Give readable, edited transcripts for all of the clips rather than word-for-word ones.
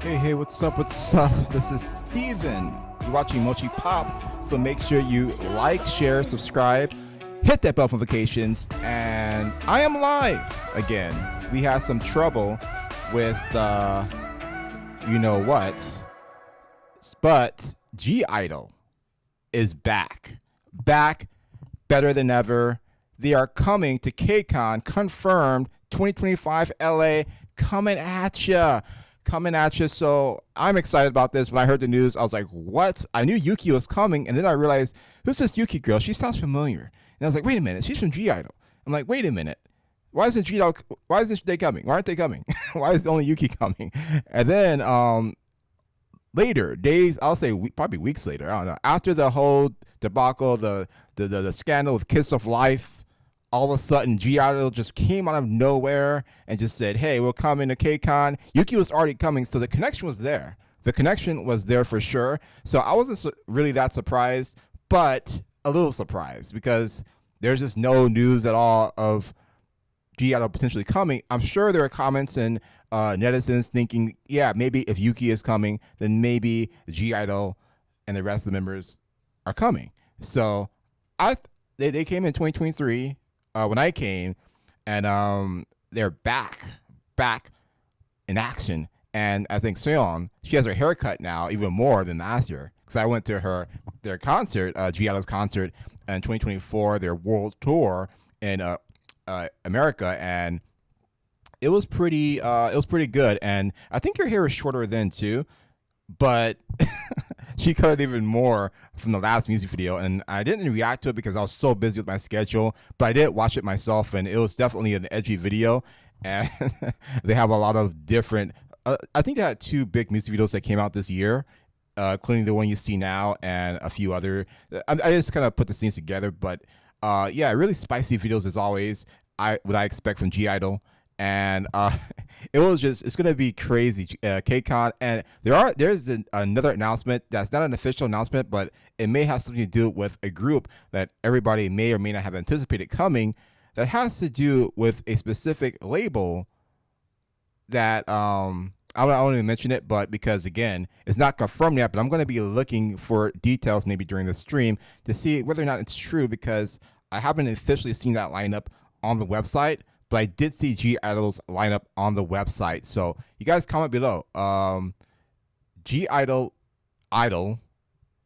Hey, what's up? What's up? This is Steven. You're watching Mochi Pop, so make sure you like, share, subscribe, hit that bell notifications, and I am live again. We had some trouble with, you know what, but i-dle is back, better than ever. They are coming to Kcon, confirmed, 2025 LA, coming at ya. So I'm excited about this. When I heard the news, I was like, what? I knew Yuki was coming, and then I realized, who's this Yuki girl? She sounds familiar. And I was like, wait a minute, she's from i-dle. I'm like, wait a minute. Why isn't they coming? Why aren't they coming? Why is only Yuki coming? And then later, days, I'll say probably weeks later, I don't know, after the whole debacle, the scandal with Kiss of Life, all of a sudden, i-dle just came out of nowhere and just said, hey, we'll come into Kcon. Yuki was already coming, so the connection was there. The connection was there for sure. So I wasn't really that surprised, but a little surprised because there's just no news at all of i-dle potentially coming. I'm sure there are comments and netizens thinking, yeah, maybe if Yuki is coming, then maybe i-dle and the rest of the members are coming. So they came in 2023. When I came, and they're back in action. And I think Seon, she has her haircut now even more than last year. Because I went to their concert, i-dle's concert in 2024, their world tour in America, and it was pretty good. And I think her hair is shorter then too, but she cut it even more from the last music video, and I didn't react to it because I was so busy with my schedule, but I did watch it myself, and it was definitely an edgy video, and they have a lot of different, I think they had two big music videos that came out this year, including the one you see now and a few other. I just kind of put the scenes together, but yeah, really spicy videos as always, what I expect from i-dle. And it's gonna be crazy, Kcon. And there's another announcement that's not an official announcement, but it may have something to do with a group that everybody may or may not have anticipated coming. That has to do with a specific label that I won't even mention it, but because again, it's not confirmed yet. But I'm gonna be looking for details maybe during the stream to see whether or not it's true, because I haven't officially seen that lineup on the website. But I did see i-dle's lineup on the website. So you guys comment below. i-dle,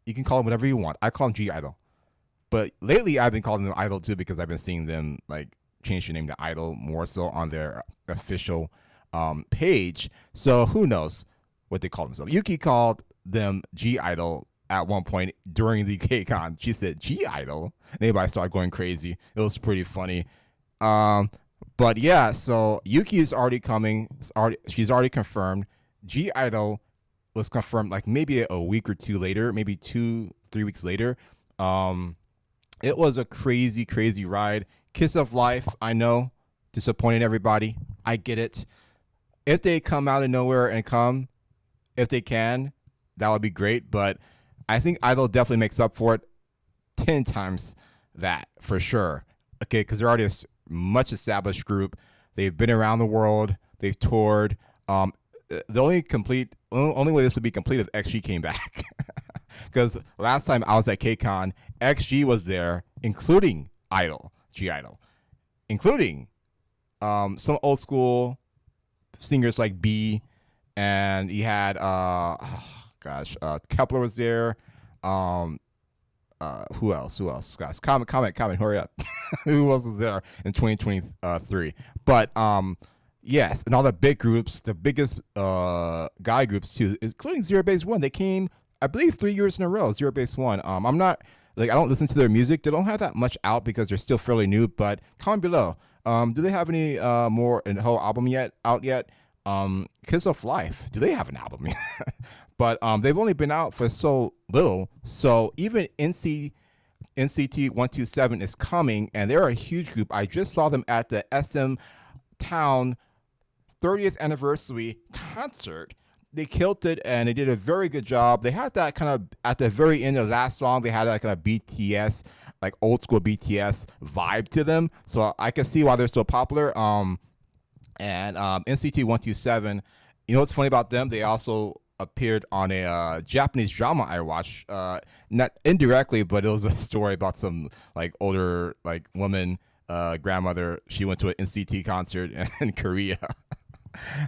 you can call them whatever you want. I call them i-dle. But lately I've been calling them i-dle too, because I've been seeing them like change their name to i-dle more so on their official page. So who knows what they call themselves. Yuki called them i-dle at one point during the Kcon. She said i-dle. And everybody started going crazy. It was pretty funny. But yeah, so Yuki is already coming. She's already confirmed. i-dle was confirmed like maybe a week or two later, maybe 2-3 weeks later. It was a crazy ride. Kiss of Life, I know, disappointed everybody. I get it. If they come out of nowhere and come, if they can, that would be great. But I think i-dle definitely makes up for it 10 times that for sure. Okay, because they're already a much established group. They've been around the world. They've toured. The only way this would be complete if XG came back. Because last time I was at Kcon, XG was there, including i-dle, including some old school singers like B, and he had Kepler was there. Who else? Guys, comment, hurry up. Who else was there in 2023? But yes, and all the big groups, the biggest guy groups too, including Zero Base One. They came, I believe, 3 years in a row. Zero Base One. I'm not I don't listen to their music. They don't have that much out because they're still fairly new. But comment below. Do they have any more a whole album out yet? Kiss of Life. Do they have an album? But they've only been out for so little. So even NCT 127 is coming, and they're a huge group. I just saw them at the SM Town 30th anniversary concert. They killed it, and they did a very good job. They had that kind of, at the very end of the last song, they had that kind of BTS, like old school BTS vibe to them. So I can see why they're so popular. And NCT 127 You know what's funny about them? They also appeared on a Japanese drama I watched, not indirectly, but it was a story about some like older like woman, grandmother. She went to an NCT concert in Korea.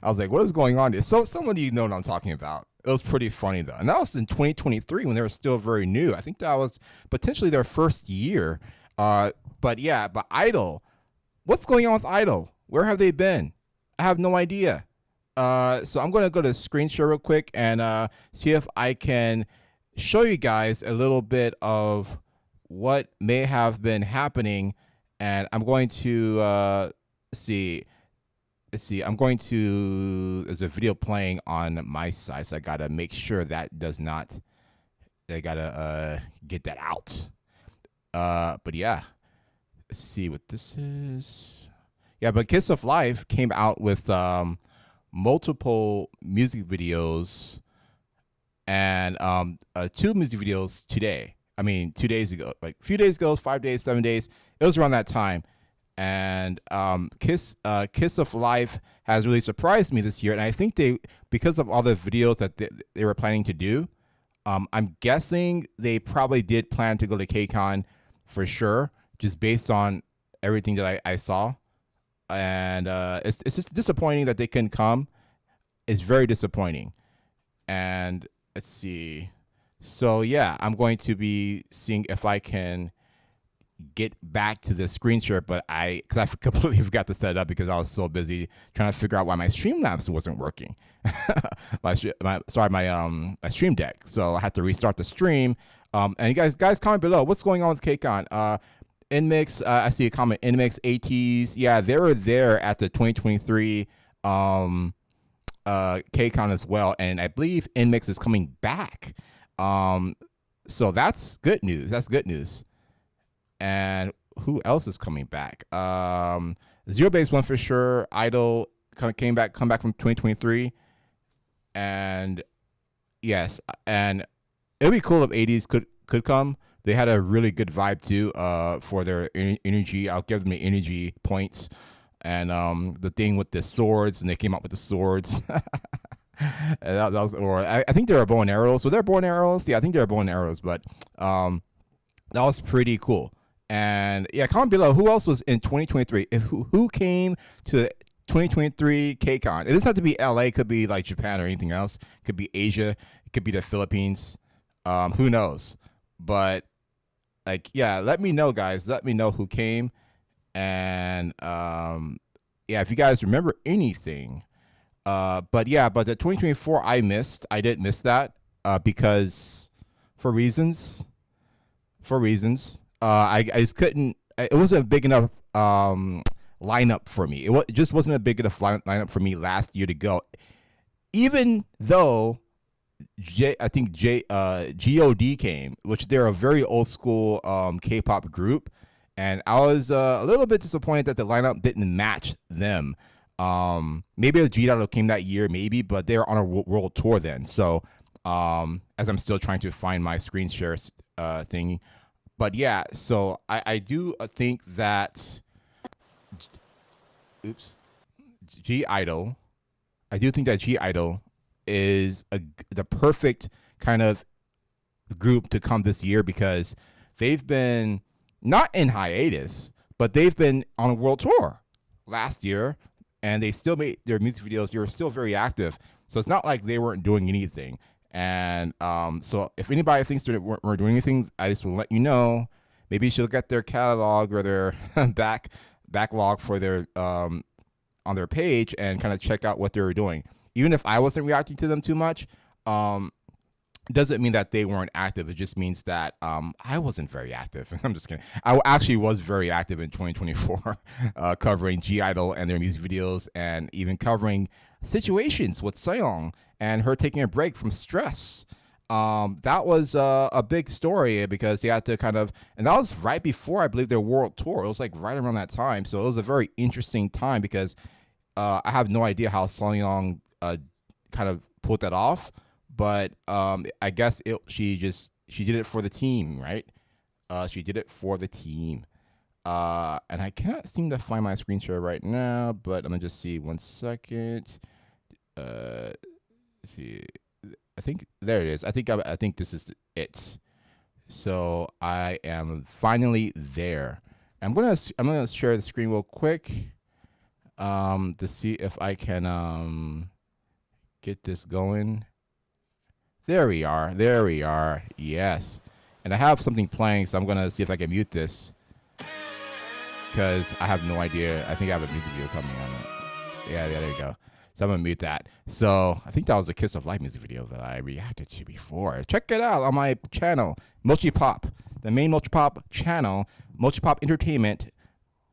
I was like, what is going on here? So somebody you know what I'm talking about. It was pretty funny though, and that was in 2023 when they were still very new. I think that was potentially their first year. But yeah, but i-dle, what's going on with i-dle? Where have they been? I have no idea. So I'm going to go to screen share real quick and see if I can show you guys a little bit of what may have been happening. And I'm going to see. Let's see. I'm going to. There's a video playing on my side, so I gotta make sure that does not. I gotta get that out. But yeah, let's see what this is. Yeah, but Kiss of Life came out with multiple music videos and 2 music videos today. I mean, 2 days ago, like a few days ago, 5 days, 7 days. It was around that time. And Kiss of Life has really surprised me this year. And I think because of all the videos that they were planning to do, I'm guessing they probably did plan to go to Kcon for sure, just based on everything that I saw. And it's just disappointing that they couldn't come. It's very disappointing. And let's see. So yeah, I'm going to be seeing if I can get back to the screen share, but because I completely forgot to set it up because I was so busy trying to figure out why my Streamlabs wasn't working. my Stream Deck. So I had to restart the stream. And you guys comment below. What's going on with Kcon? Inmix, I see a comment. Inmix, ATs, yeah, they were there at the 2023 Kcon as well, and I believe Inmix is coming back. So that's good news. That's good news. And who else is coming back? Zero Base One for sure. i-dle come back from 2023, and yes, and it'd be cool if 80s could come. They had a really good vibe too for their energy. I'll give them the energy points. And the thing with the swords, and they came up with the swords. I think they were bow and arrows. Were there bow and arrows? Yeah, I think they were bow and arrows. But that was pretty cool. And yeah, comment below who else was in 2023. Who came to 2023 Kcon? It doesn't have to be LA. It could be like Japan or anything else. It could be Asia. It could be the Philippines. Who knows? But like, yeah, let me know, guys. Let me know who came. And yeah, if you guys remember anything. But yeah, but the 2024 I did miss that because for reasons. I just couldn't. It wasn't a big enough lineup for me. It just wasn't a big enough lineup for me last year to go. Even though I think God came, which they're a very old school K-pop group, and I was a little bit disappointed that the lineup didn't match them. Maybe the i-dle came that year, maybe, but they're on a world tour then. So as I'm still trying to find my screen share thing. But yeah, so I do think that i-dle, I do think that i-dle is the perfect kind of group to come this year because they've been not in hiatus, but they've been on a world tour last year, and they still made their music videos. They were still very active, so it's not like they weren't doing anything. And so if anybody thinks they weren't doing anything, I just will let you know. Maybe you should look at their catalog or their backlog for their on their page and kind of check out what they were doing. Even if I wasn't reacting to them too much, it doesn't mean that they weren't active. It just means that I wasn't very active. I'm just kidding. I actually was very active in 2024, covering i-dle and their music videos, and even covering situations with Seong and her taking a break from stress. That was a big story because they had to kind of, and that was right before I believe their world tour. It was like right around that time, so it was a very interesting time because I have no idea how Seong kind of pulled that off. But I guess she did it for the team, right? She did it for the team. And I cannot seem to find my screen share right now, but let me just see 1 second. let's see, I think there it is. I think this is it. So I am finally there. I'm gonna share the screen real quick to see if I can get this going. There we are. There we are. Yes. And I have something playing, so I'm gonna see if I can mute this because I have no idea. I think I have a music video coming on it. Yeah, there you go. So I'm gonna mute that. So I think that was a Kiss of Life music video that I reacted to before. Check it out on my channel, Mochi Pop, the main Mochi Pop channel, Mochi Pop Entertainment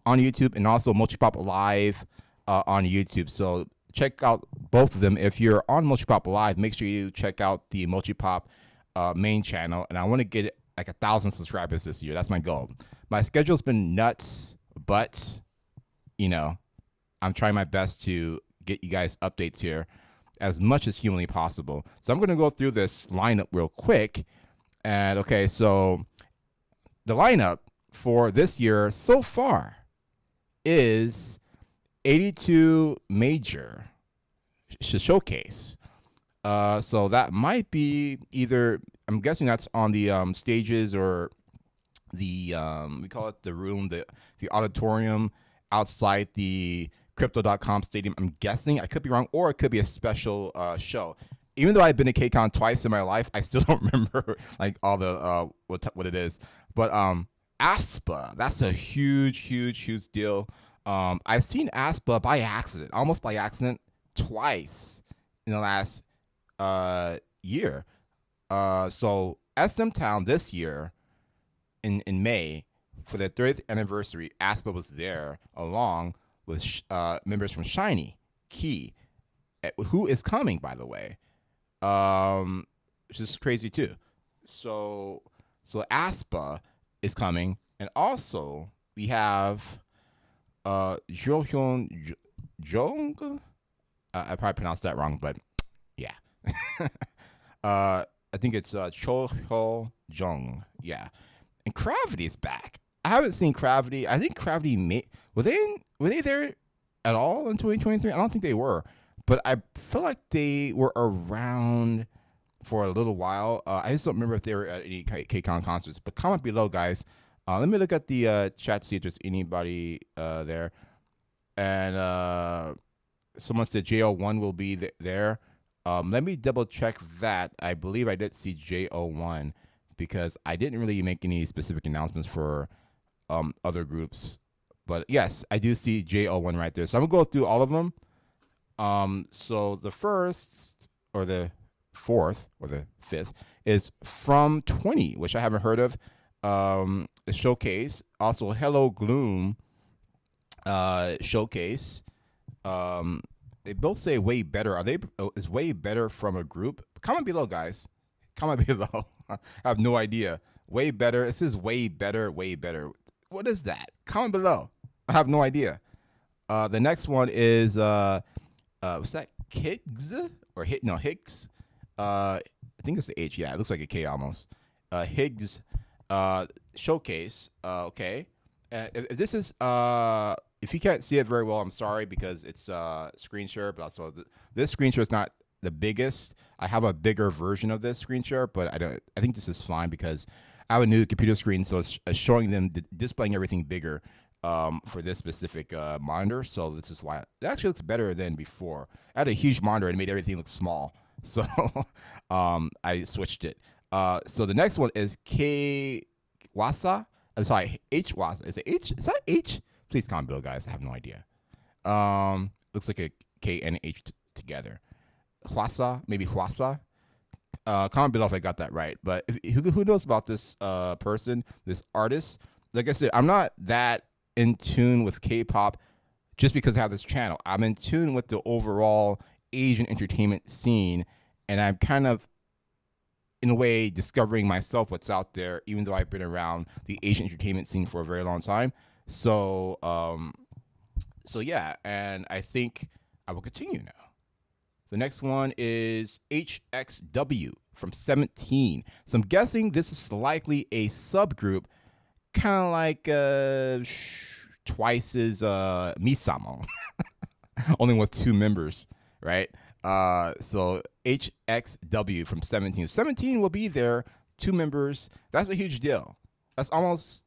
on YouTube, and also Mochi Pop Live on YouTube. So check out both of them. If you're on Mochi Pop Live, make sure you check out the Mochi Pop main channel. And I want to get like 1,000 subscribers this year. That's my goal. My schedule's been nuts, but you know, I'm trying my best to get you guys updates here as much as humanly possible. So I'm going to go through this lineup real quick. And okay, so the lineup for this year so far is 82 major showcase. So that might be either, I'm guessing that's on the stages or the we call it the room, the auditorium outside the Crypto.com stadium. I'm guessing, I could be wrong, or it could be a special show. Even though I've been to Kcon twice in my life, I still don't remember like all the what it is. But ASPA, that's a huge deal. I've seen ASPA by accident, almost by accident, twice in the last year. So SM Town this year in May for their 30th anniversary, ASPA was there along with members from Shiny, Key, who is coming, by the way, which is crazy too. So ASPA is coming, and also we have Johyun Jung. I probably pronounced that wrong, but yeah. I think it's Cho Ho Jung. Yeah, and Gravity is back. I haven't seen Gravity. I think Gravity were they there at all in 2023? I don't think they were, but I feel like they were around for a little while. I just don't remember if they were at any Kcon concerts. But comment below, guys. Let me look at the chat to see if there's anybody there. And someone said JO1 will be there. Let me double check that. I believe I did see JO1 because I didn't really make any specific announcements for other groups. But yes, I do see JO1 right there. So I'm going to go through all of them. So the first, or the fourth, or the fifth, is From 20, which I haven't heard of. The Showcase. Also, Hello Gloom Showcase. They both say Way Better. Are they? Is Way Better from a group? Comment below, guys. Comment below. I have no idea. Way Better. It says Way Better, Way Better. What is that? Comment below. I have no idea. The next one is what's that? Higgs or Higgs? I think it's the H. Yeah, it looks like a K almost. Higgs Showcase. Okay. If this is if you can't see it very well, I'm sorry because it's screen share. But also this screen share is not the biggest. I have a bigger version of this screen share, but I think this is fine because I have a new computer screen, so it's showing them displaying everything bigger for this specific monitor. So this is why it actually looks better than before. I had a huge monitor and it made everything look small, so I switched it. So the next one is K Wasa. I'm sorry, H Wasa. Is it H? Is that H? Please comment below, guys. I have no idea. Looks like a K and H together. Hwasa, maybe Hwasa. Comment below if I got that right. But who knows about this person, this artist? Like I said, I'm not that in tune with K-pop just because I have this channel. I'm in tune with the overall Asian entertainment scene, and I'm kind of, in a way, discovering myself what's out there, even though I've been around the Asian entertainment scene for a very long time. So, so yeah, and I think I will continue now. The next one is HXW from 17. So I'm guessing this is likely a subgroup, kind of like Twice's Misamo, only with 2 members, right? So HXW from 17. 17 will be there. 2 members. That's a huge deal. That's almost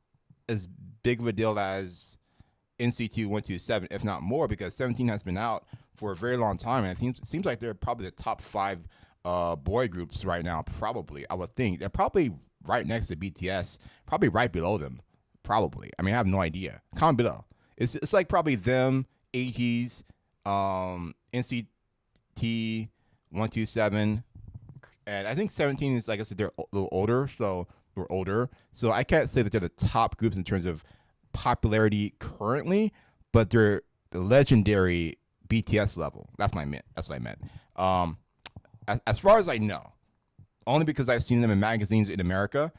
as big of a deal as NCT 127, if not more, because 17 has been out for a very long time, and it seems like they're probably the top 5 boy groups right now. Probably, I would think they're probably right next to BTS, probably right below them. Probably. I mean, I have no idea. Comment below. It's like probably them, 80s, NCT 127, and I think 17 is, like I said, they're a little older, so we're older. So I can't say that they're the top groups in terms of popularity currently, but they're the legendary BTS level. That's what I meant. As far as I know, only because I've seen them in magazines in America,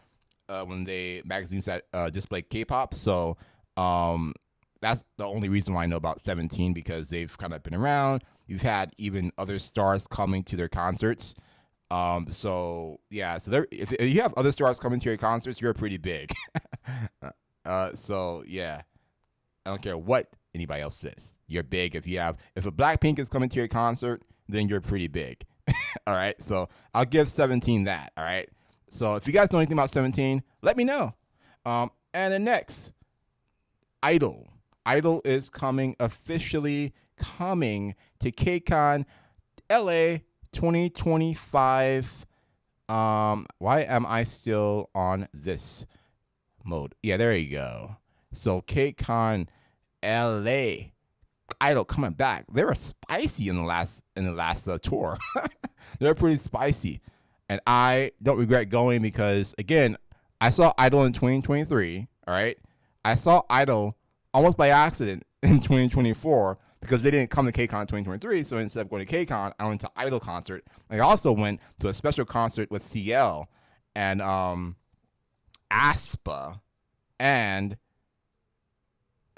when magazines that display K-pop. So that's the only reason why I know about 17, because they've kind of been around. You've had even other stars coming to their concerts. So yeah, so if you have other stars coming to your concerts, you're pretty big. So yeah, I don't care what anybody else says. You're big if a Blackpink is coming to your concert, then you're pretty big. All right, so I'll give 17 that. All right, so if you guys know anything about 17, let me know. And then next, i-dle. i-dle is officially coming to Kcon LA 2025. Why am I still on this mode? Yeah, there you go. So Kcon LA, i-dle coming back. They were spicy in the last tour. They're pretty spicy, and I don't regret going, because again, I saw i-dle in 2023. All right, I saw i-dle almost by accident in 2024, because they didn't come to Kcon in 2023. So instead of going to Kcon, I went to i-dle concert. I also went to a special concert with CL and aespa and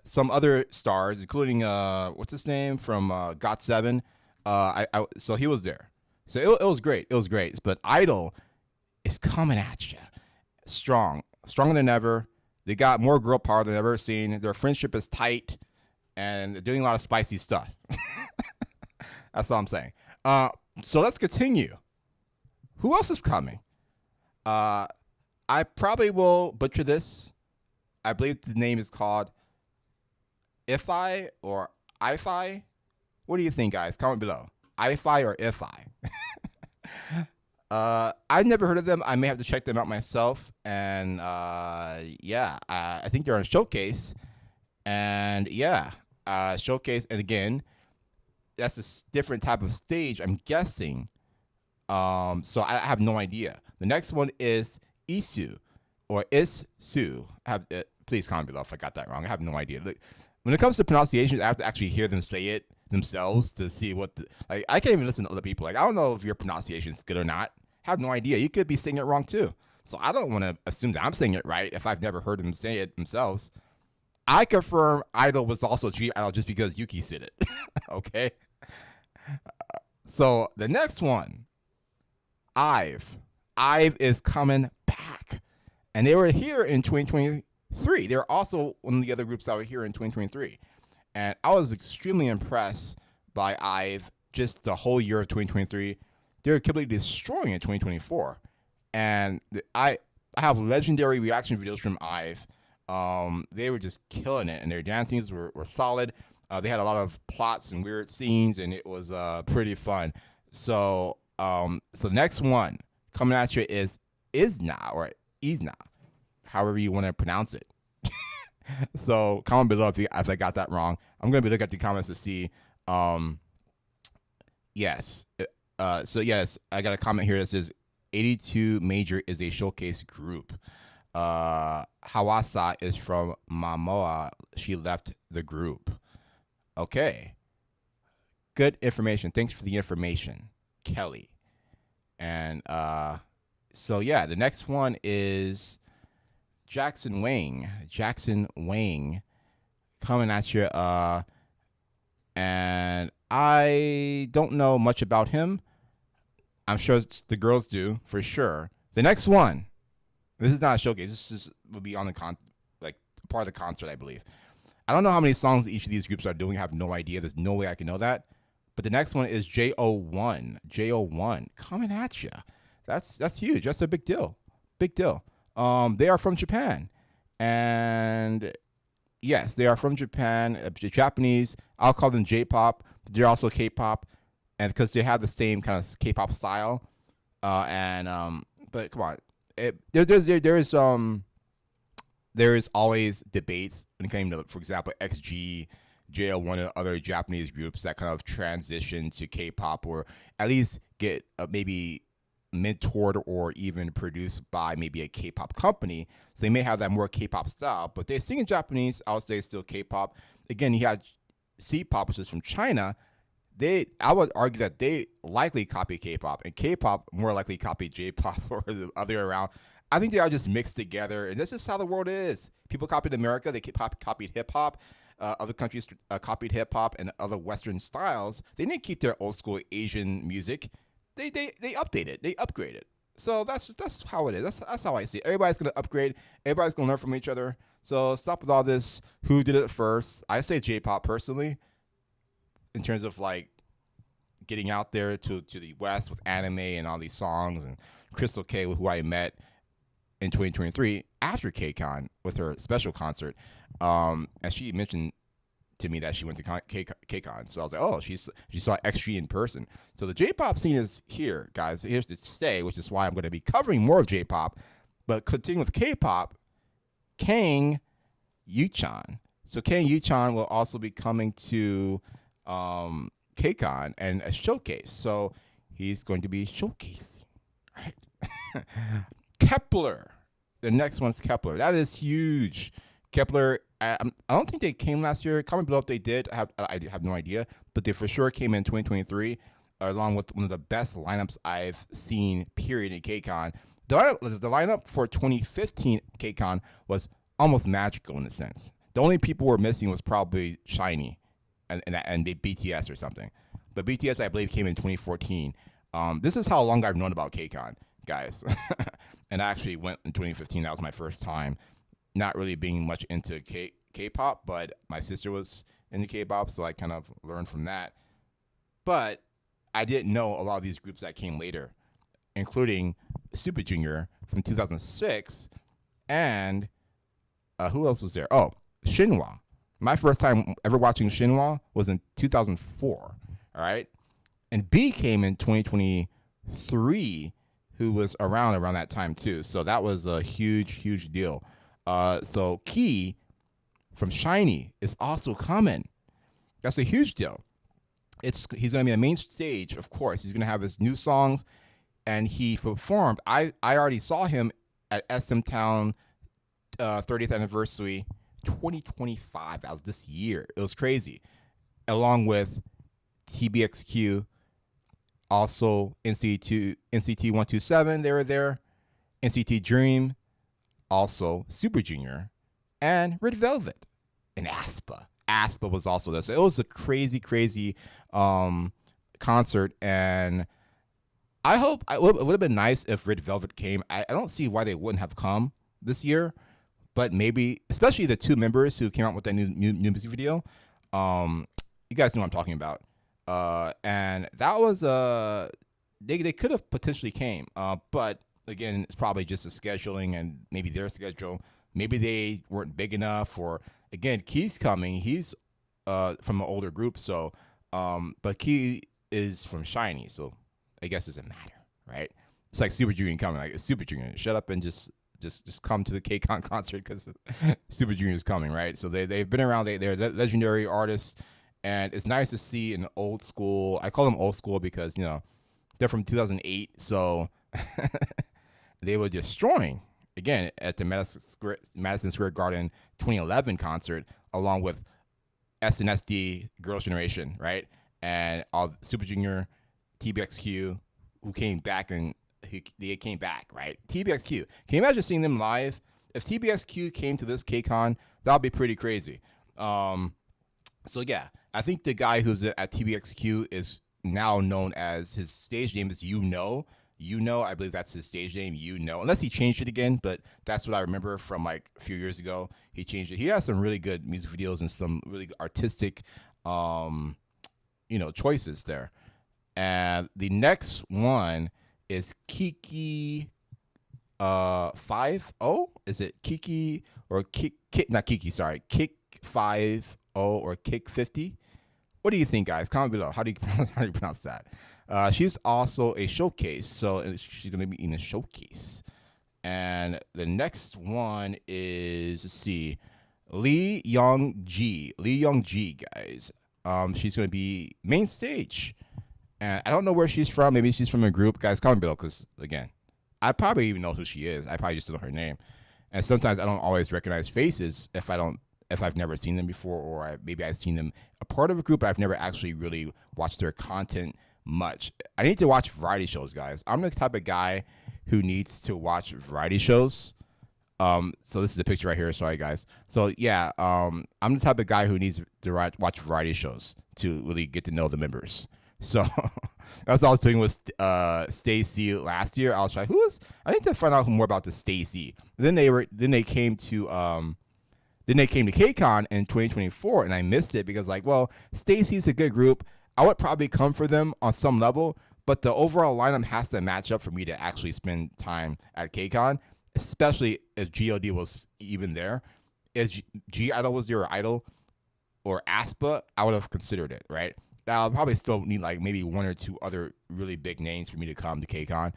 some other stars, including what's his name from GOT7. So he was there. So it was great. It was great. But i-dle is coming at you, stronger than ever. They got more girl power than I've ever seen. Their friendship is tight, and they're doing a lot of spicy stuff. That's all I'm saying. So let's continue. Who else is coming? I probably will butcher this. I believe the name is called IFI or IFI. What do you think, guys? Comment below. IFI or IFI? I've never heard of them. I may have to check them out myself. And yeah, I think they're on Showcase. And yeah, Showcase. And again, that's a different type of stage, I'm guessing. So I have no idea. The next one is Isu or Isu. Please comment below if I got that wrong. I have no idea. Look, when it comes to pronunciations, I have to actually hear them say it themselves to see what I can't even listen to other people. Like, I don't know if your pronunciation is good or not. I have no idea. You could be saying it wrong too. So I don't want to assume that I'm saying it right if I've never heard them say it themselves. I confirm i-dle was also i-dle just because Yuki said it. Okay. So the next one, IVE. IVE is coming back, and they were here in 2023. They were also one of the other groups that were here in 2023. And I was extremely impressed by IVE just the whole year of 2023. They were completely destroying in 2024. And I have legendary reaction videos from IVE. They were just killing it, and their dancings were solid. They had a lot of plots and weird scenes, and it was pretty fun. So next one coming at you is ISNA or ISNA, however you want to pronounce it. So comment below if I got that wrong. I'm going to be looking at the comments to see. Yes. So yes, I got a comment here that says 82 Major is a showcase group. Hawasa is from Mamoa. She left the group. Okay. Good information. Thanks for the information, Kelly. And so yeah, the next one is Jackson Wang. Jackson Wang coming at you. And I don't know much about him. I'm sure the girls do for sure. The next one. This is not a showcase. This just will be on the part of the concert, I believe. I don't know how many songs each of these groups are doing. I have no idea. There's no way I can know that. But the next one is J01. J01 coming at you. That's huge. That's a big deal. Big deal. They are from Japan, and yes, they are from Japan. Japanese. I'll call them J-pop. They're also K-pop, and because they have the same kind of K-pop style. But come on, there is always debates when it came to, for example, XG, JL1, and other Japanese groups that kind of transition to K-pop, or at least get maybe mentored or even produced by maybe a K-pop company. So they may have that more K-pop style, but they sing in Japanese. I would say still K-pop. Again, you have C-pop, which is from China. I would argue that they likely copy K-pop, and K-pop more likely copy J-pop or the other way around. I think they are just mixed together, and that's just how the world is. People copied America. They copied hip-hop. Other countries copied hip-hop and other Western styles. They didn't keep their old-school Asian music. They updated. They upgraded. So that's how it is. That's how I see it. Everybody's going to upgrade. Everybody's going to learn from each other. So stop with all this who did it first. I say J-pop personally, in terms of like getting out there to the West with anime and all these songs, and Crystal K, who I met in 2023 after Kcon with her special concert. And she mentioned to me that she went to Kcon. So I was like, oh, she saw XG in person. So the J-pop scene is here, guys. Here's to stay, which is why I'm going to be covering more of J-pop. But continuing with K-pop, Kang Yuchan. So Kang Yuchan will also be coming to Kcon and a showcase. So he's going to be showcasing, right? Kepler. The next one's Kepler. That is huge. Kepler, I don't think they came last year. Comment below if they did. I have no idea. But they for sure came in 2023, along with one of the best lineups I've seen, period, in Kcon. The lineup for 2015 Kcon was almost magical in a sense. The only people who were missing was probably SHINee and BTS or something. But BTS, I believe, came in 2014. This is how long I've known about Kcon, guys. And I actually went in 2015. That was my first time. Not really being much into K-pop, but my sister was into K-pop, so I kind of learned from that. But I didn't know a lot of these groups that came later, including Super Junior from 2006, and who else was there? Oh, Shinhwa. My first time ever watching Shinhwa was in 2004, all right? And B came in 2023, who was around that time too. So that was a huge deal. So Key from SHINee is also coming. That's a huge deal. He's going to be on the main stage, of course. He's going to have his new songs, and he performed. I already saw him at SM Town 30th anniversary 2025. That was this year. It was crazy. Along with TBXQ, also NCT 127, they were there. NCT Dream, also Super Junior, and Red Velvet, and aespa. aespa was also there. So it was a crazy concert, and it would have been nice if Red Velvet came. I don't see why they wouldn't have come this year, but maybe, especially the two members who came out with that new music video. You guys know what I'm talking about. And that was they could have potentially came, but again, it's probably just the scheduling and maybe their schedule. Maybe they weren't big enough, or again, Key's coming. He's from an older group, so but Key is from SHINee, so I guess it doesn't matter, right? It's like Super Junior coming. Like, Super Junior, shut up and just come to the Kcon concert because Super Junior is coming, right? So they've been around. They're legendary artists, and it's nice to see an old school. I call them old school because they're from 2008, so they were destroying again at the Madison Square Garden 2011 concert, along with SNSD, Girls' Generation, right? And all Super Junior, TBXQ, who came back, and they came back, right? TBXQ. Can you imagine seeing them live? If TBXQ came to this Kcon, that would be pretty crazy. So yeah, I think the guy who's at TBXQ is now known as, his stage name is I believe that's his stage name, unless he changed it again, but that's what I remember from like a few years ago. He changed it. He has some really good music videos and some really artistic choices there. And the next one is Kiki 5-0. Is it Kiki or Kick? Not Kiki, sorry. Kick 5-0 or Kick 50. What do you think, guys? Comment below. How do you pronounce that? She's also a showcase, so she's gonna be in a showcase. And the next one is, let's see, Lee Young Ji, guys. She's gonna be main stage, and I don't know where she's from. Maybe she's from a group, guys. Comment below, because again, I probably even know who she is. I probably just don't know her name, and sometimes I don't always recognize faces if I've never seen them before, or maybe I've seen them a part of a group, but I've never actually really watched their content much. I need to watch variety shows, guys. I'm the type of guy who needs to watch variety shows. So this is a picture right here. Sorry, guys. So yeah, I'm the type of guy who needs to watch variety shows to really get to know the members. So that's what I was doing with Stacy last year. I was like, I need to find out more about the Stacy. Then they came to Kcon in 2024, and I missed it because, like, well, Stacy's a good group. I would probably come for them on some level, but the overall lineup has to match up for me to actually spend time at Kcon, especially if God was even there. If i-dle was there, or i-dle or aespa, I would have considered it, right? I'll probably still need like maybe one or two other really big names for me to come to Kcon.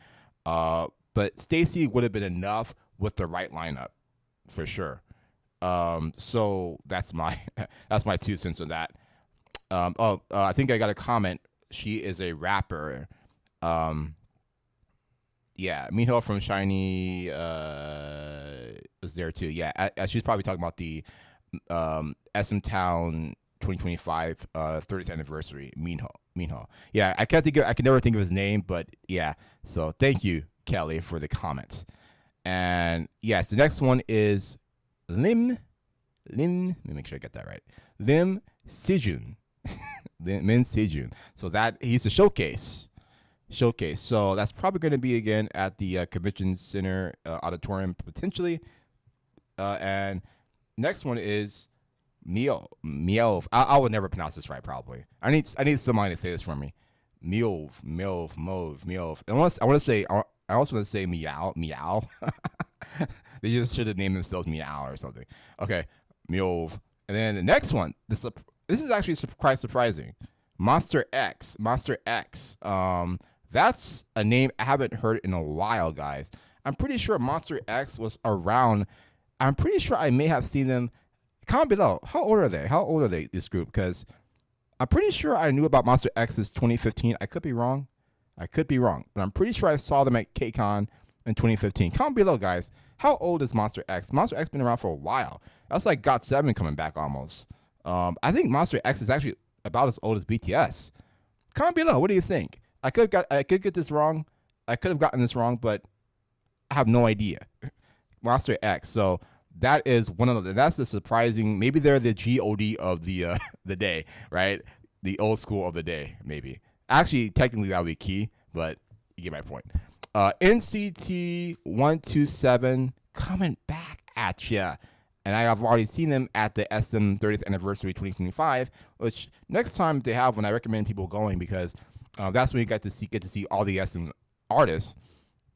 But Stacy would have been enough with the right lineup, for sure. So that's my 2 cents on that. I think I got a comment. She is a rapper. Yeah, Miho from Shiny was there too. Yeah, she's probably talking about the SM Town 2025 30th anniversary. Minho. Yeah, I can never think of his name, but yeah. So thank you, Kelly, for the comment. And yes, the next one is Lim. Let me make sure I get that right. Lim Sejun. Min Sejun. So that he's a showcase. So that's probably going to be again at the convention center auditorium potentially. And next one is Mio. I will never pronounce this right. Probably. I need somebody to say this for me. Move. I also want to say meow. They just should have named themselves Meow or something. Okay, Move. And then the next one. This is actually quite surprising. Monster X. That's a name I haven't heard in a while, guys. I'm pretty sure Monster X was around. I'm pretty sure I may have seen them. Comment below. How old are they, this group? Because I'm pretty sure I knew about Monster X since 2015. I could be wrong. But I'm pretty sure I saw them at Kcon in 2015. Comment below, guys. How old is Monster X? Monster X been around for a while. That's like GOT7 coming back almost. I think Monster X is actually about as old as BTS. Comment below. What do you think? I could get this wrong. I could have gotten this wrong, but I have no idea. Monster X. So that is that's the surprising. Maybe they're the God of the day, right? The old school of the day, maybe. Actually, technically that would be Key, but you get my point. NCT 127 coming back at ya. And I have already seen them at the SM 30th anniversary 2025, which next time they have one, I recommend people going because that's when you get to see all the SM artists.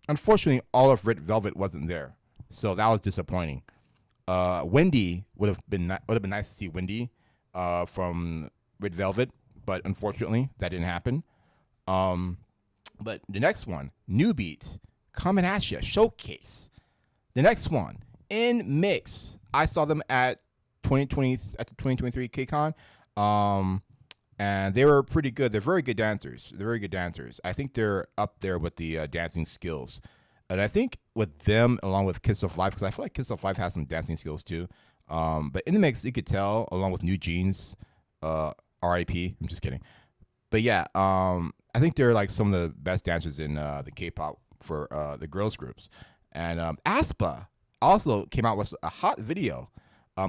Unfortunately, all of Red Velvet wasn't there, so that was disappointing. Wendy would have been nice to see Wendy from Red Velvet, but unfortunately that didn't happen. But the next one, New Beat, coming at ya, showcase. The next one, In Mix. I saw them at the 2023 Kcon, and they were pretty good. They're very good dancers. I think they're up there with the dancing skills. And I think with them, along with Kiss of Life, because I feel like Kiss of Life has some dancing skills too. But in the mix, you could tell, along with New Jeans, R.I.P. I'm just kidding. But yeah, I think they're like some of the best dancers in the K-pop for the girls groups. And aespa also came out with a hot video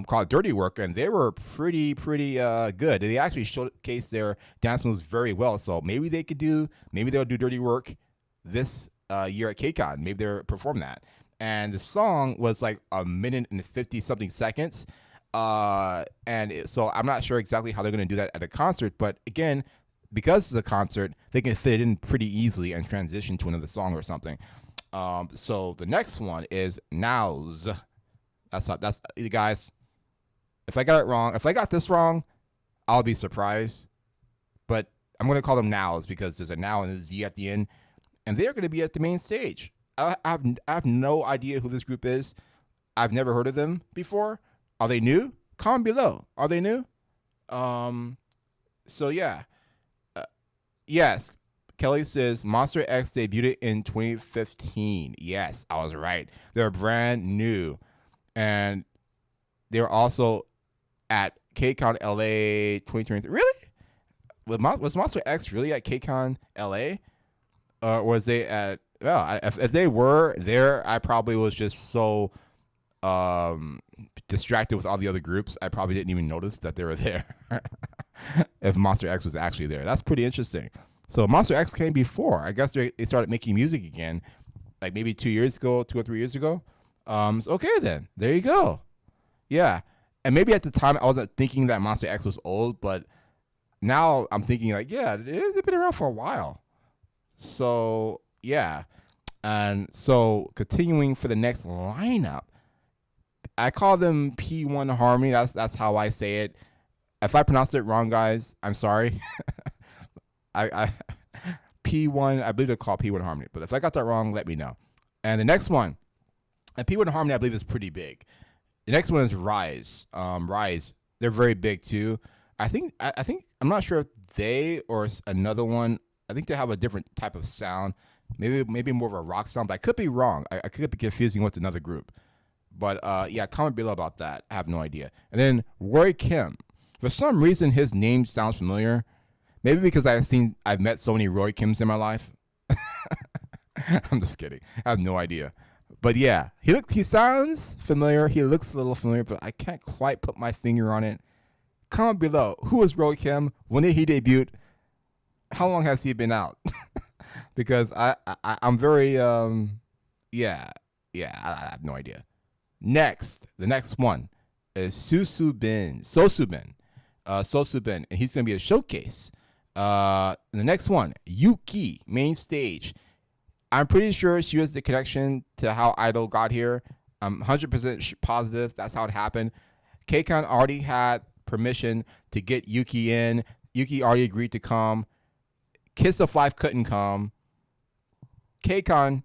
called Dirty Work, and they were pretty good. They actually showcased their dance moves very well. So maybe they'll do Dirty Work this year at Kcon. Maybe they'll perform that. And the song was like 1 minute and 50 something seconds. So I'm not sure exactly how they're going to do that at a concert. But again, because it's a concert, they can fit it in pretty easily and transition to another song or something. So the next one is Nows. That's guys. If I got it wrong, if I got this wrong, I'll be surprised. But I'm gonna call them Nows because there's a now and a Z at the end, and they're gonna be at the main stage. I have no idea who this group is. I've never heard of them before. Are they new? Comment below. Are they new? So yeah. Yes. Kelly says Monster X debuted in 2015. Yes, I was right. They're brand new. And they're also at Kcon LA 2023. Really? Was Monster X really at Kcon LA? Or was they at, well, if they were there, I probably was just so distracted with all the other groups, I probably didn't even notice that they were there. If Monster X was actually there. That's pretty interesting. So Monster X came before. I guess they started making music again, like maybe 2 years ago, 2 or 3 years ago. So okay then. There you go. Yeah. And maybe at the time I wasn't thinking that Monster X was old, but now I'm thinking like, yeah, they've been around for a while. So yeah. And so continuing for the next lineup, I call them P1 Harmony. That's how I say it. If I pronounced it wrong, guys, I'm sorry. I P1, I believe they're called P1 Harmony. But if I got that wrong, let me know. And the next one, and P1 Harmony, I believe is pretty big. The next one is Rise. Rise, they're very big too. I think I'm not sure if they or another one. I think they have a different type of sound. Maybe more of a rock sound. But I could be wrong. I could be confusing with another group. But yeah, comment below about that. I have no idea. And then Roy Kim. For some reason, his name sounds familiar. Maybe because I've met so many Roy Kims in my life. I'm just kidding. I have no idea. But yeah, he sounds familiar. He looks a little familiar, but I can't quite put my finger on it. Comment below. Who is Roy Kim? When did he debut? How long has he been out? Because I'm very yeah, I have no idea. Next, the next one is Sosubin, and he's gonna be a showcase. The next one, Yuki, main stage. I'm pretty sure she was the connection to how i-dle got here. I'm 100% positive that's how it happened. Kcon already had permission to get Yuki in. Yuki already agreed to come. Kiss of Life couldn't come. Kcon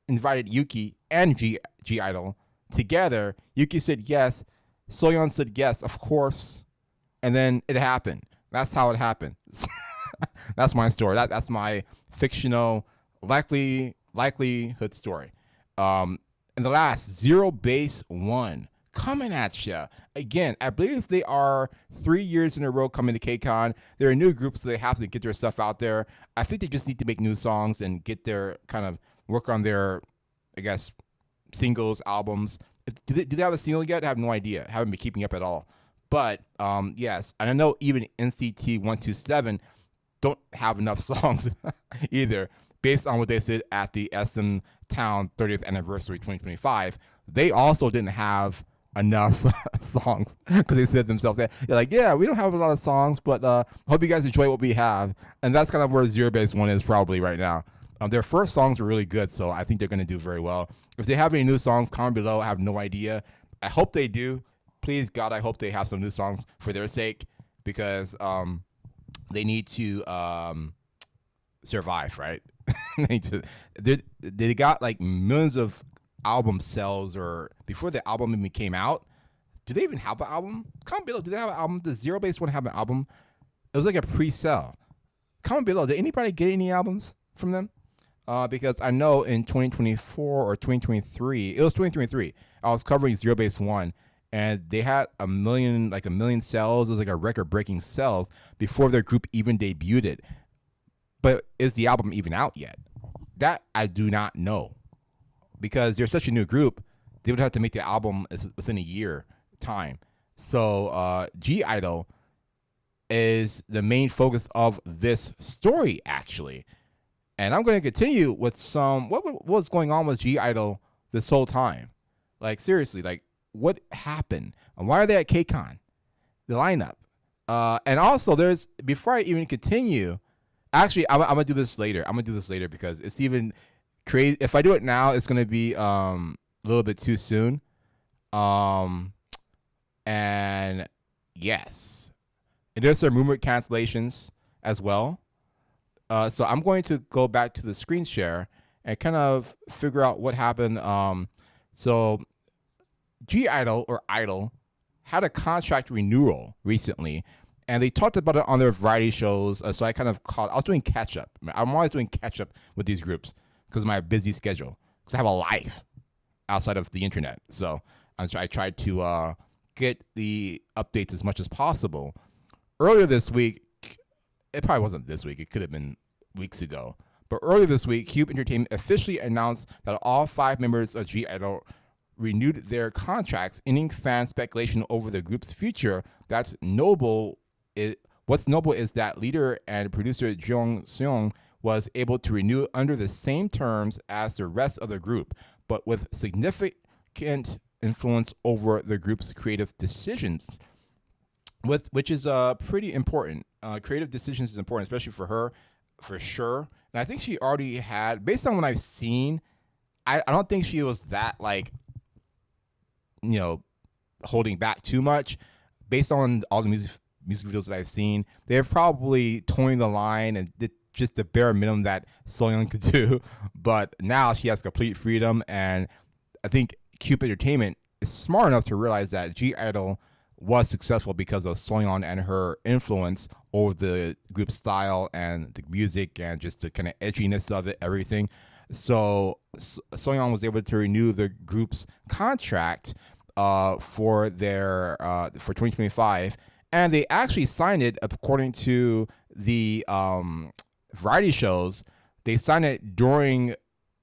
invited Yuki and i-dle together. Yuki said yes. Soyeon said yes, of course. And then it happened. That's how it happened. That's my story. That's my fictional likelihood story. And the last, Zero Base One, coming at ya. Again, I believe they are 3 years in a row coming to Kcon. They're a new group, so they have to get their stuff out there. I think they just need to make new songs and get their kind of work on their, I guess, singles, albums. Do they have a single yet? I have no idea. Haven't been keeping up at all. But yes, and I know even NCT 127 don't have enough songs either. Based on what they said at the SM Town 30th Anniversary 2025, they also didn't have enough songs because they said themselves that they're like, yeah, we don't have a lot of songs, but hope you guys enjoy what we have. And that's kind of where Zero Base One is probably right now. Their first songs were really good, so I think they're going to do very well. If they have any new songs, comment below. I have no idea. I hope they do. Please, God, I hope they have some new songs for their sake because they need to survive, right? They got like millions of album sales, or before the album even came out. Do they even have an album? Comment below. Do they have an album? Does Zero Base One have an album? It was like a pre-sale. Comment below. Did anybody get any albums from them? Because I know in 2024 or 2023, it was 2023, I was covering Zero Base One, and they had a million sales. It was like a record-breaking sales before their group even debuted. But is the album even out yet? That I do not know. Because they're such a new group, they would have to make the album within a year time. So i-dle is the main focus of this story, actually. And I'm going to continue with some, what was going on with i-dle this whole time? Like, seriously, like, what happened? And why are they at Kcon? The lineup. And also, there's before I even continue. Actually, I'm gonna do this later. I'm gonna do this later because it's even crazy. If I do it now, it's gonna be a little bit too soon. Um, and yes, and there's some rumored cancellations as well. So I'm going to go back to the screen share and kind of figure out what happened. So g-idle or i-dle had a contract renewal recently, and they talked about it on their variety shows. So I kind of I was doing catch up. I'm always doing catch up with these groups because of my busy schedule. Because I have a life outside of the internet. So I tried to get the updates as much as possible. Earlier this week, it probably wasn't this week. It could have been weeks ago. But earlier this week, Cube Entertainment officially announced that all 5 members of g-idle renewed their contracts, ending fan speculation over the group's future. What's notable is that leader and producer Jung Seong was able to renew under the same terms as the rest of the group, but with significant influence over the group's creative decisions, which is pretty important. Creative decisions is important, especially for her, for sure. And I think she already had, based on what I've seen, I don't think she was that holding back too much. Based on all the music videos that I've seen, they're probably toeing the line and did just the bare minimum that Soyeon could do. But now she has complete freedom, and I think Cube Entertainment is smart enough to realize that g-idle was successful because of Soyeon and her influence over the group's style and the music and just the kind of edginess of it, everything. So Soyeon was able to renew the group's contract for 2025, and they actually signed it according to the variety shows. They signed it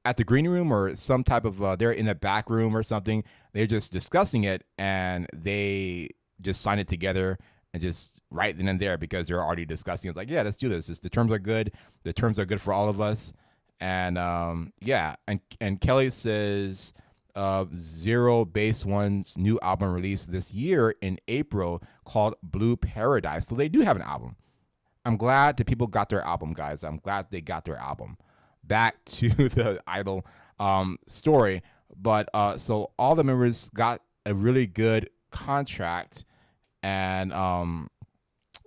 at the green room or some type of they're in a back room or something. They're just discussing it, and they just signed it together and just right then and there because they're already discussing. It's like, yeah, let's do this. The terms are good. The terms are good for all of us. And yeah, and Kelly says Zero Base One's new album released this year in April called Blue Paradise. So they do have an album. I'm glad that people got their album, guys. I'm glad they got their album. Back to the i-dle story. But so all the members got a really good contract. And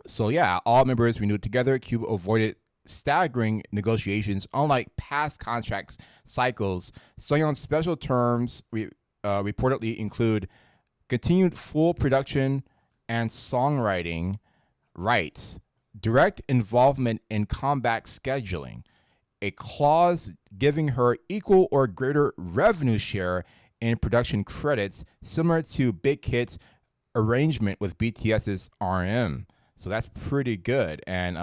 so yeah, all members renewed together. Cube avoided staggering negotiations. Unlike past contracts cycles, Soyeon's special terms reportedly include continued full production and songwriting rights, direct involvement in comeback scheduling, a clause giving her equal or greater revenue share in production credits, similar to Big Hit's arrangement with BTS's RM. So that's pretty good. And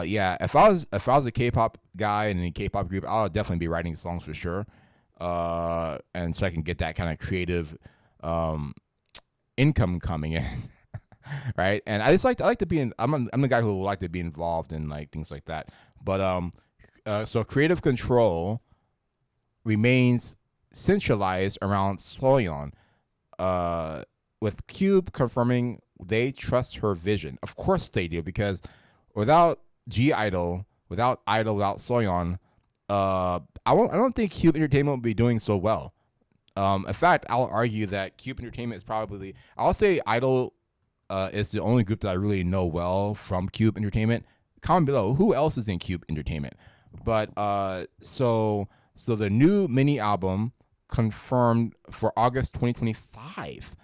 yeah, if I was a K-pop guy and in a K-pop group, I'll definitely be writing songs for sure. And so I can get that kind of creative income coming in, right? And I like to be in. I'm the guy who would like to be involved in like things like that. But so creative control remains centralized around Soyeon, with Cube confirming they trust her vision. Of course they do, because without g-idle, without Soyeon, I don't think Cube Entertainment would be doing so well. In fact, I'll argue that Cube Entertainment is probably, I'll say i-dle is the only group that I really know well from Cube Entertainment. Comment below, who else is in Cube Entertainment? But so the new mini album confirmed for August 2025.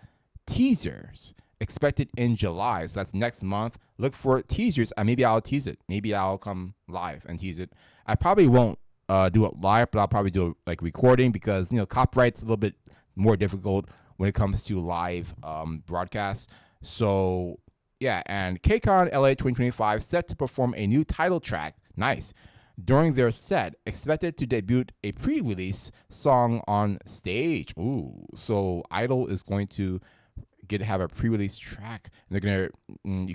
Teasers expected in July, so that's next month. Look for teasers. Maybe I'll tease it. Maybe I'll come live and tease it. I probably won't do it live, but I'll probably do it like recording because copyright's a little bit more difficult when it comes to live broadcasts. So yeah, and Kcon LA 2025 set to perform a new title track. Nice. During their set, expected to debut a pre-release song on stage. Ooh, so i-dle is going to have a pre-release track, and you're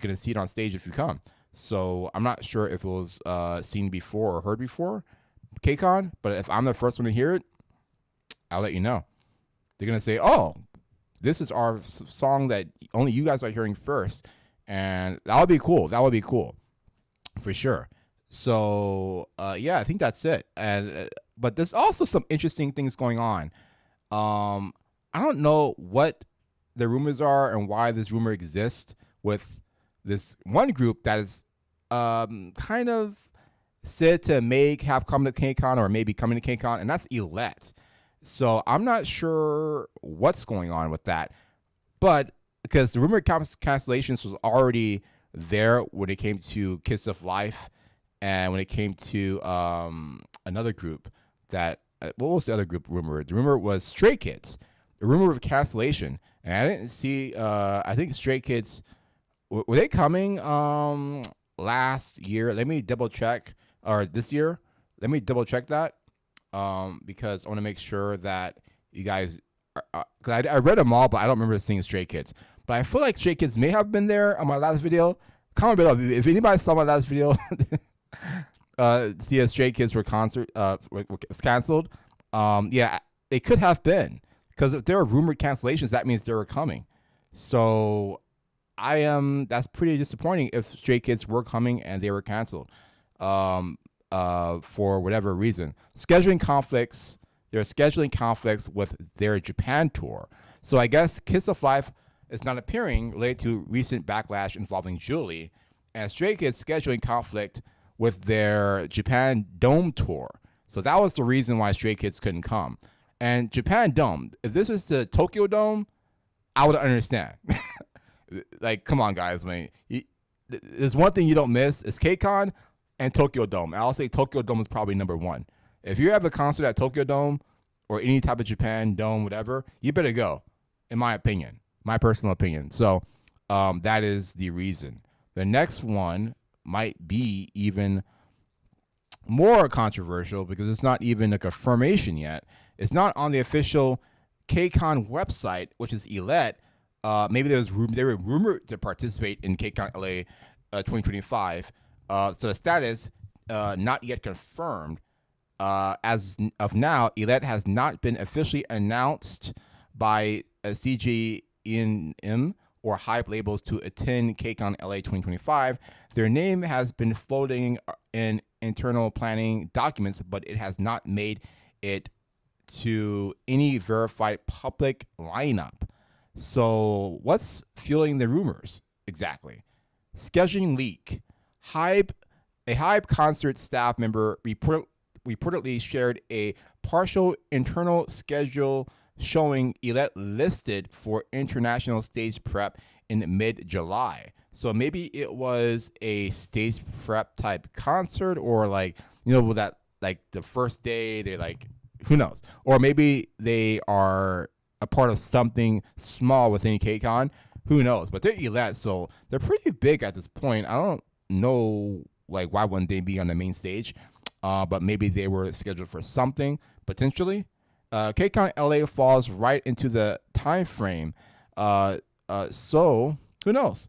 gonna see it on stage if you come. So I'm not sure if it was seen before or heard before, Kcon, but if I'm the first one to hear it, I'll let you know. They're gonna say, "Oh, this is our song that only you guys are hearing first," and that would be cool. That would be cool for sure. So yeah, I think that's it. And but there's also some interesting things going on. I don't know what the rumors are and why this rumor exists with this one group that is kind of said to have come to Kcon or maybe coming to Kcon, and that's ILLIT. So I'm not sure what's going on with that, but because the rumored cancellations was already there when it came to Kiss of Life, and when it came to another group that what was the other group rumor? The rumor was Stray Kids. The rumor of cancellation, and I didn't see. I think Stray Kids were they coming last year? Let me double check. Or this year. Let me double check that because I want to make sure that you guys. Because I read them all, but I don't remember seeing Stray Kids. But I feel like Stray Kids may have been there on my last video. Comment below if anybody saw my last video. See if Stray Kids were canceled. Yeah, it could have been, because if there were rumored cancellations, that means they were coming. So that's pretty disappointing if Stray Kids were coming and they were canceled for whatever reason. Scheduling conflicts. There are scheduling conflicts with their Japan tour. So I guess Kiss of Life is not appearing related to recent backlash involving Julie, and Stray Kids scheduling conflict with their Japan Dome tour. So that was the reason why Stray Kids couldn't come. And Japan Dome, if this is the Tokyo Dome, I would understand. Like, come on, guys. I mean, there's one thing you don't miss. It's Kcon and Tokyo Dome. I'll say Tokyo Dome is probably number one. If you have a concert at Tokyo Dome or any type of Japan Dome, whatever, you better go, in my opinion, my personal opinion. So that is the reason. The next one might be even more controversial because it's not even a confirmation yet. It's not on the official Kcon website, which is ILLIT. Maybe they were rumored to participate in Kcon LA 2025. So the status not yet confirmed. As of now, ILLIT has not been officially announced by CJNM or hype labels to attend Kcon LA 2025. Their name has been floating in internal planning documents, but it has not made it to any verified public lineup. So what's fueling the rumors exactly? Scheduling leak. A Hype concert staff member reportedly shared a partial internal schedule showing ILLIT listed for international stage prep in mid-July. So maybe it was a stage prep type concert, or like, you know, that like the first day they like, who knows? Or maybe they are a part of something small within Kcon. Who knows? But they're ILLIT, so they're pretty big at this point. I don't know, like, why wouldn't they be on the main stage? But maybe they were scheduled for something potentially. Kcon LA falls right into the time frame. So who knows?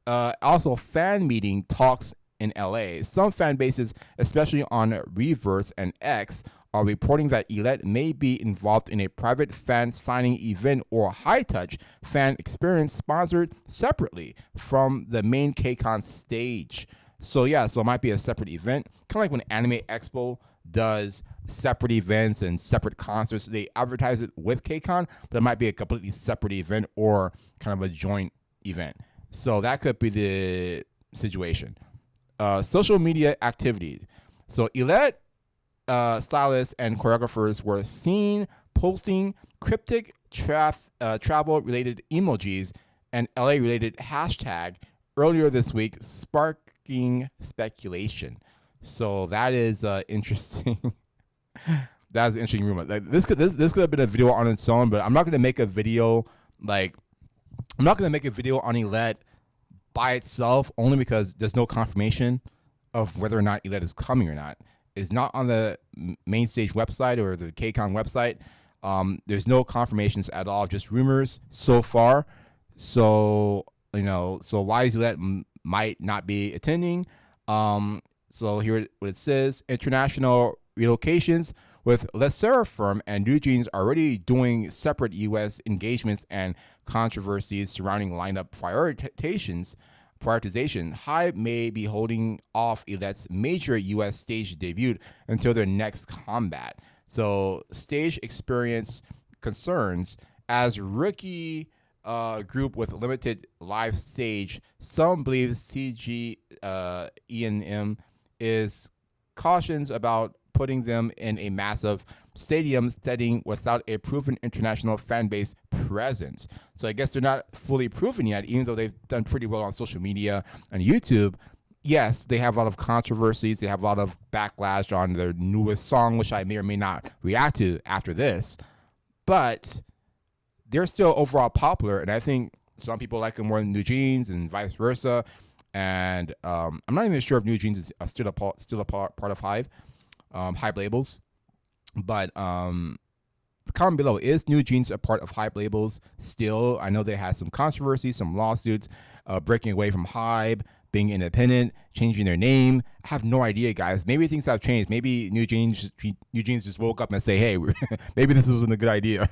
Also, fan meeting talks in LA. Some fan bases, especially on Reverse and X, are reporting that ILLIT may be involved in a private fan signing event or high-touch fan experience sponsored separately from the main Kcon stage. So yeah, so it might be a separate event, kind of like when Anime Expo does separate events and separate concerts. They advertise it with Kcon, but it might be a completely separate event or kind of a joint event. So that could be the situation. Social media activity. So ILLIT stylists and choreographers were seen posting cryptic travel-related emojis and LA-related hashtag earlier this week, sparking speculation. So that is interesting. That's an interesting rumor. Like this could have been a video on its own, but I'm not gonna make a video on ILLIT by itself, only because there's no confirmation of whether or not ILLIT is coming or not. It's not on the main stage website or the Kcon website. There's no confirmations at all, just rumors so far. So, you know, so why ILLIT might not be attending. So here what it says: international relocations with Les Seraphim and New Jeans already doing separate U.S. engagements and controversies surrounding lineup prioritizations. prioritization, Hybe may be holding off ILLIT's major U.S. stage debut until their next combat. So stage experience concerns as rookie group with limited live stage. Some believe CG is cautions about putting them in a massive stadium setting without a proven international fan base presence. So I guess they're not fully proven yet, even though they've done pretty well on social media and YouTube. Yes, they have a lot of controversies. They have a lot of backlash on their newest song, which I may or may not react to after this. But they're still overall popular, and I think some people like them more than New Jeans and vice versa. And I'm not even sure if New Jeans is still a part of Hybe labels. But comment below, is New Jeans a part of Hybe labels still? I know they had some controversy, some lawsuits, breaking away from Hybe, being independent, changing their name. I have no idea, guys. Maybe things have changed. Maybe New Jeans just woke up and say, hey, maybe this wasn't a good idea.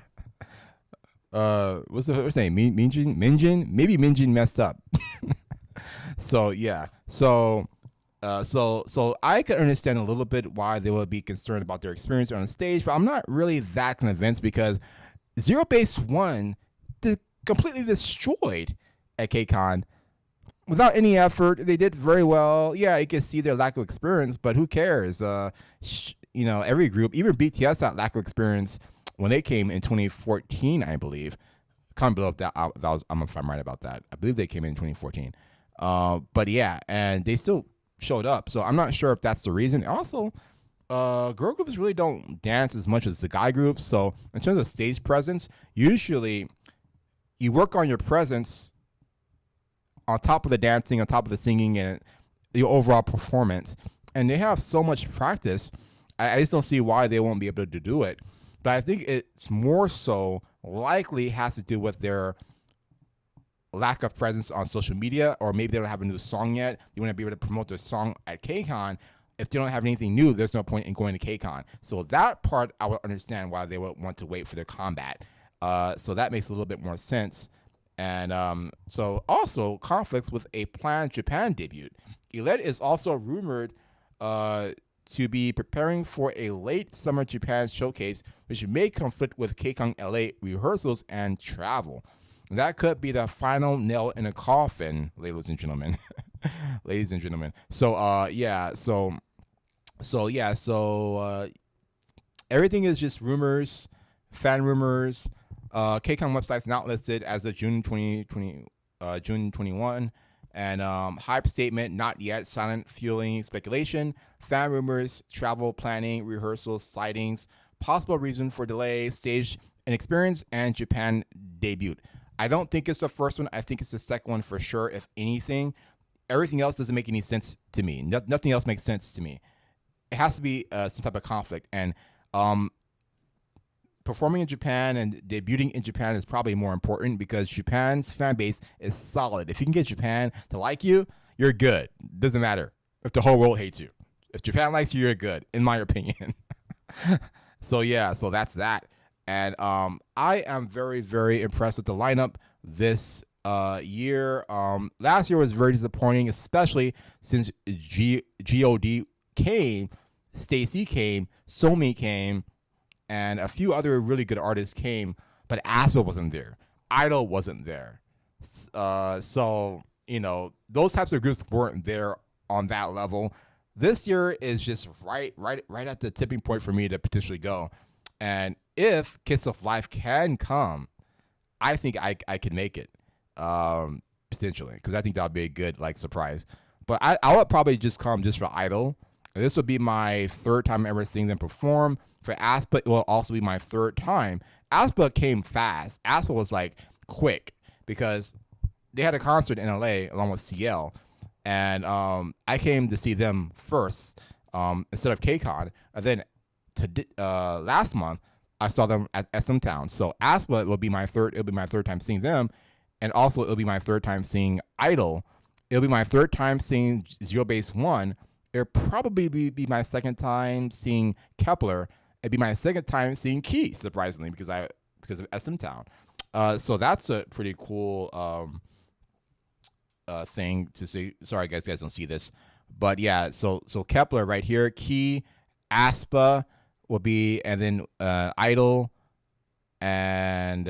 What's the first name? Minjin? Maybe Minjin messed up. So yeah. So I could understand a little bit why they would be concerned about their experience on the stage, but I'm not really that convinced because Zero Base One completely destroyed at Kcon without any effort. They did very well. Yeah, you can see their lack of experience, but who cares? Every group, even BTS, that lack of experience when they came in 2014, I believe. Comment below if if I'm right about that. I believe they came in 2014. But yeah, and they still showed up. So I'm not sure if that's the reason. Also, girl groups really don't dance as much as the guy groups. So in terms of stage presence, usually you work on your presence on top of the dancing, on top of the singing, and the overall performance. And they have so much practice. I just don't see why they won't be able to do it. But I think it's more so likely has to do with their lack of presence on social media, or maybe they don't have a new song yet. They want to be able to promote their song at Kcon. If they don't have anything new, there's no point in going to Kcon. So that part, I would understand why they would want to wait for their combat. So that makes a little bit more sense. And so also conflicts with a planned Japan debut. ILLIT is also rumored to be preparing for a late summer Japan showcase, which may conflict with Kcon LA rehearsals and travel. That could be the final nail in a coffin, ladies and gentlemen. Ladies and gentlemen. So everything is just rumors, fan rumors. Kcon website's not listed as of June 21. And Hybe statement, not yet, silent, fueling speculation, fan rumors, travel planning, rehearsals, sightings, possible reason for delay, stage and experience, and Japan debut. I don't think it's the first one. I think it's the second one for sure, if anything. Everything else doesn't make any sense to me. Nothing else makes sense to me. It has to be some type of conflict. And performing in Japan and debuting in Japan is probably more important because Japan's fan base is solid. If you can get Japan to like you, you're good. Doesn't matter if the whole world hates you. If Japan likes you, you're good, in my opinion. So that's that. And I am very, very impressed with the lineup this year. Last year was very disappointing, especially since God came, Stacy came, Somi came, and a few other really good artists came, but aespa wasn't there. i-dle wasn't there. So, those types of groups weren't there on that level. This year is just right at the tipping point for me to potentially go. And if Kiss of Life can come, I think I can make it, potentially, because I think that would be a good surprise. But I would probably just come just for i-dle. This would be my third time ever seeing them perform. For aespa, it will also be my third time. aespa came fast. aespa was quick because they had a concert in LA along with CL, and I came to see them first instead of Kcon. And then last month I saw them at SM Town. So aespa will be my third. It'll be my third time seeing them, and also it'll be my third time seeing i-dle. It'll be my third time seeing Zero Base One. It'll probably be my second time seeing Kepler. It'd be my second time seeing Key, surprisingly, because of SM Town. So that's a pretty cool thing to say. Sorry, guys don't see this, but yeah. So Kepler right here, Key, Aspa will be, and then i-dle, and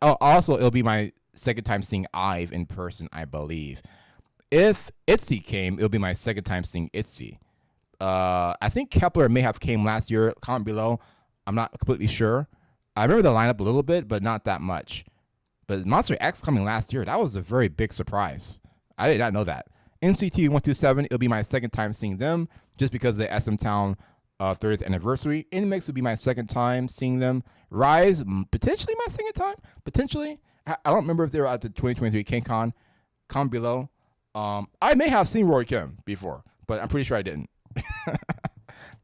also it'll be my second time seeing IVE in person, I believe. If ITZY came, it'll be my second time seeing ITZY. I think Kepler may have came last year. Comment below. I'm not completely sure. I remember the lineup a little bit, but not that much. But Monster X coming last year, that was a very big surprise. I did not know that. NCT 127, it'll be my second time seeing them, just because of the SM Town 30th anniversary. Inmix would be my second time seeing them. Rise, potentially my second time. Potentially. I don't remember if they were at the 2023 Kcon. Comment below. I may have seen Roy Kim before, but I'm pretty sure I didn't.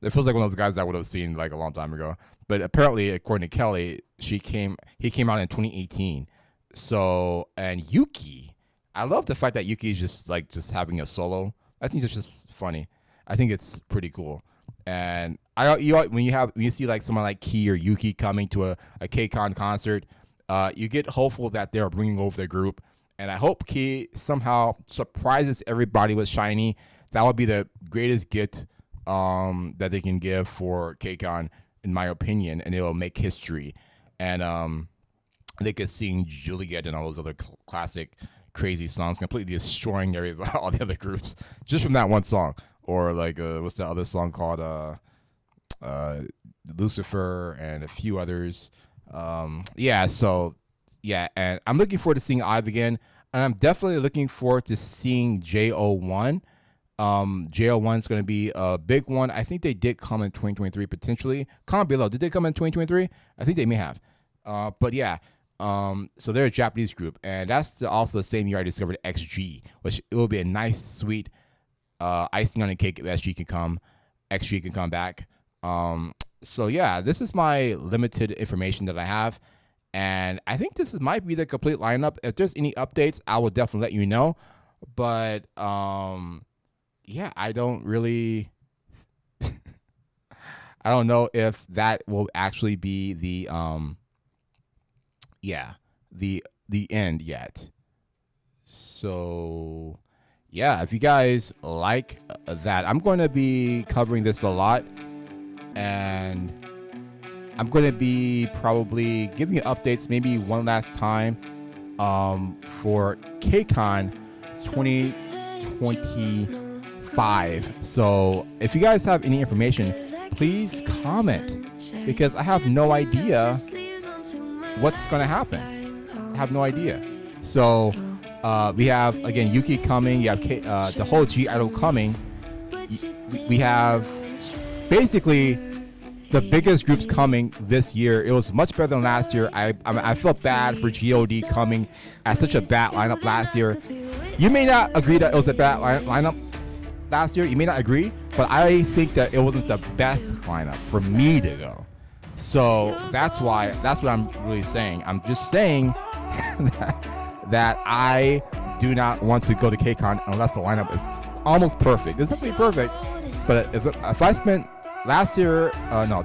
It feels like one of those guys I would have seen like a long time ago. But apparently, according to Kelly, he came out in 2018. So, and Yuki, I love the fact that Yuki is just having a solo. I think it's just funny. I think it's pretty cool. And when you see like someone like Key or Yuki coming to a Kcon concert, you get hopeful that they're bringing over the group. And I hope Key somehow surprises everybody with Shiny. That would be the greatest gift that they can give for Kcon, in my opinion, and it will make history. And they could sing Juliet and all those other classic crazy songs, completely destroying all the other groups just from that one song. Or like what's the other song called? Lucifer and a few others. Yeah, so yeah, and I'm looking forward to seeing IVE again, and I'm definitely looking forward to seeing JO1. JO1 is going to be a big one. I think they did come in 2023 potentially. Comment below. Did they come in 2023? I think they may have. But yeah, so they're a Japanese group, and that's also the same year I discovered XG, which it will be a nice, sweet icing on the cake if XG can come back. So yeah, this is my limited information that I have, and I think this might be the complete lineup. If there's any updates, I will definitely let you know. But yeah, I don't really I don't know if that will actually be the the end yet. So yeah, if you guys like that, I'm going to be covering this a lot, and I'm going to be probably giving you updates maybe one last time for Kcon 2025. So if you guys have any information, please comment, because I have no idea what's going to happen. I have no idea. So we have, again, Yuki coming. You have the whole i-dle coming. We have basically the biggest groups coming this year. It was much better than last year. I felt bad for GOD coming at such a bad lineup last year. You may not agree that it was a bad lineup last year. You may not agree, but I think that it wasn't the best lineup for me to go. So that's what I'm really saying. I'm just saying that I do not want to go to Kcon unless the lineup is almost perfect. It's definitely perfect, but if I spent last year,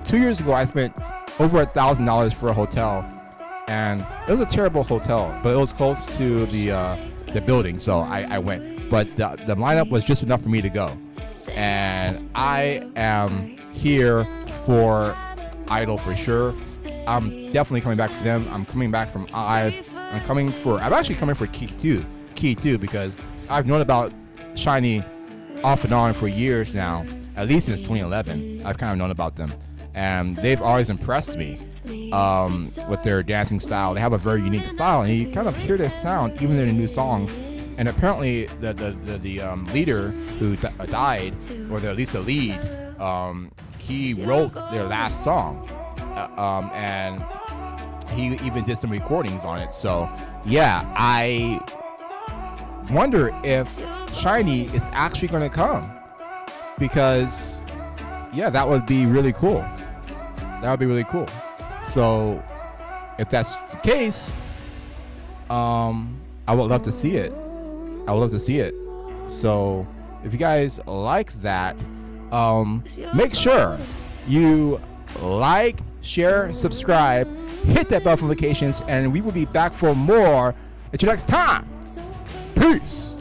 2 years ago, I spent over $1,000 for a hotel, and it was a terrible hotel, but it was close to the building, so I went. But the lineup was just enough for me to go, and I am here for i-dle for sure. I'm definitely coming back for them. I'm coming back from IVE. I'm actually coming for Key too, because I've known about Shiny off and on for years now, at least since 2011. I've kind of known about them, and they've always impressed me with their dancing style. They have a very unique style, and you kind of hear their sound even in the new songs. And apparently the leader who died, or at least the lead, he wrote their last song, and he even did some recordings on it. So yeah, I wonder if Shiny is actually going to come, because yeah, that would be really cool. That would be really cool. So if that's the case, I would love to see it. I would love to see it. So if you guys like that, make sure you like, share, subscribe, hit that bell for notifications, and we will be back for more. Until next time, peace.